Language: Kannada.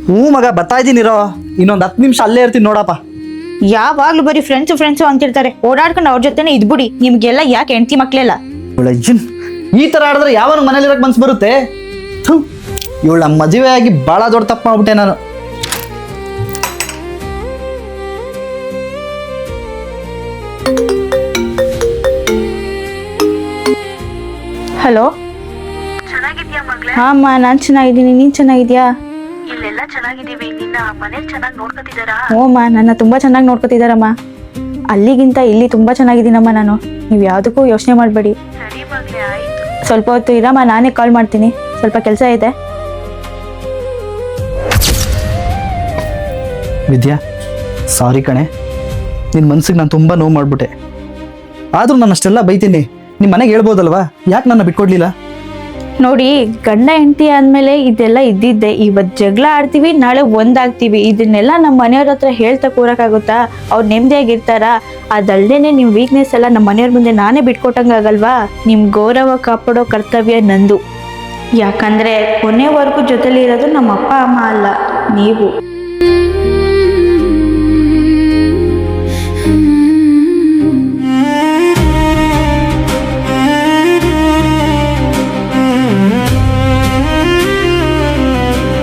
ಹ್ಞೂ ಮಗ ಬರ್ತಾ ಇದ್ದೀನಿರೋ, ಇನ್ನೊಂದು 10 ನಿಮಿಷ ಅಲ್ಲೇ ಇರ್ತೀನಿ ನೋಡಪ್ಪ. ಯಾವಾಗ್ಲೂ ಬರೀ ಫ್ರೆಂಡ್ಸು ಅಂತಿರ್ತಾರೆ, ಓಡಾಡ್ಕೊಂಡು ಅವ್ರ ಜೊತೆನೆ ಇದ್ಬಿಡಿ. ನಿಮ್ಗೆಲ್ಲ ಯಾಕೆ ಹೆಂಡತಿ ಮಕ್ಳೆಲ್ಲ? ಈ ತರ ಆಡಿದ್ರೆ ಯಾವನ ಮನೇಲಿರಕ್ ಮನ್ಸು ಬರುತ್ತೆ? ಇವಳು ನಮ್ಮ ಮದುವೆ ಆಗಿ ಭಾಳ ದೊಡ್ಡ ತಪ್ಪು ಮಾಡ್ಬಿಟ್ಟೆ ನಾನು. ಹಲೋ. ಚೆನ್ನಾಗಿದ್ಯಾ ಮಗಳೇ? ಹಾ ಅಮ್ಮ, ನಾನ್ ಚೆನ್ನಾಗಿದ್ದೀನಿ. ನೀನ್ ಚೆನ್ನಾಗಿದ್ಯಾ? ಇಲ್ಲೆಲ್ಲ ಚೆನ್ನಾಗಿದ್ದೀವಿ. ನಿನ್ನ ಮನೇಲಿ ಚೆನ್ನಾಗಿ ನೋಡ್ಕೊತಿದಾರಾ? ಹ್ಞೂ ಅಮ್ಮ, ನನ್ನ ತುಂಬಾ ಚೆನ್ನಾಗಿ ನೋಡ್ಕೊತಿದಾರಮ್ಮ. ಅಲ್ಲಿಗಿಂತ ಇಲ್ಲಿ ತುಂಬಾ ಚೆನ್ನಾಗಿದ್ದೀನಮ್ಮ ನಾನು. ನೀವು ಯಾವುದಕ್ಕೂ ಯೋಚನೆ ಮಾಡಬೇಡಿ. ಸರಿ ಮಗಳೇ, ಆಯ್ತು. ಸ್ವಲ್ಪ ಹೊತ್ತು ಇರಮ್ಮ, ನಾನೇ ಕಾಲ್ ಮಾಡ್ತೀನಿ. ಸ್ವಲ್ಪ ಕೆಲಸ ಇದೆ. ವಿದ್ಯಾ, ಸಾರಿ ಕಣೆ, ನಿನ್ನ ಮನ್ಸಿಗೆ ನಾನು ತುಂಬ ನೋವು ಮಾಡಿಬಿಟ್ಟೆ. ಆದರೂ ನಾನು ಅಷ್ಟೆಲ್ಲ ಬೈತೀನಿ, ನಿಮ್ಮ ಮನೆಗೆ ಹೇಳ್ಬೋದಲ್ವಾ? ಯಾಕೆ ನನ್ನ ಬಿಟ್ಕೊಡ್ಲಿಲ್ಲ? ನೋಡಿ, ಗಂಡ ಹೆಂಡತಿ ಆದ್ಮೇಲೆ ಇದೆಲ್ಲ ಇದ್ದಿದ್ದೆ. ಇವತ್ತು ಜಗಳ ಆಡ್ತೀವಿ, ನಾಳೆ ಒಂದಾಗ್ತೀವಿ. ಇದನ್ನೆಲ್ಲ ನಮ್ಮ ಮನೆಯವ್ರ ಹತ್ರ ಹೇಳ್ತಾ ಕೂರಕ್ಕಾಗುತ್ತಾ? ಅವ್ರು ನೆಮ್ಮದಿಯಾಗಿರ್ತಾರ? ಅದಲ್ದೇನೆ ನಿಮ್ಮ ವೀಕ್ನೆಸ್ ಎಲ್ಲ ನಮ್ಮ ಮನೆಯವ್ರ ಮುಂದೆ ನಾನೇ ಬಿಟ್ಕೊಟ್ಟಂಗಾಗಲ್ವಾ? ನಿಮ್ಮ ಗೌರವ ಕಾಪಾಡೋ ಕರ್ತವ್ಯ ನಂದು. ಯಾಕಂದ್ರೆ ಕೊನೆವರೆಗೂ ಜೊತೆಲಿ ಇರೋದು ನಮ್ಮ ಅಪ್ಪ ಅಮ್ಮ ಅಲ್ಲ, ನೀವು.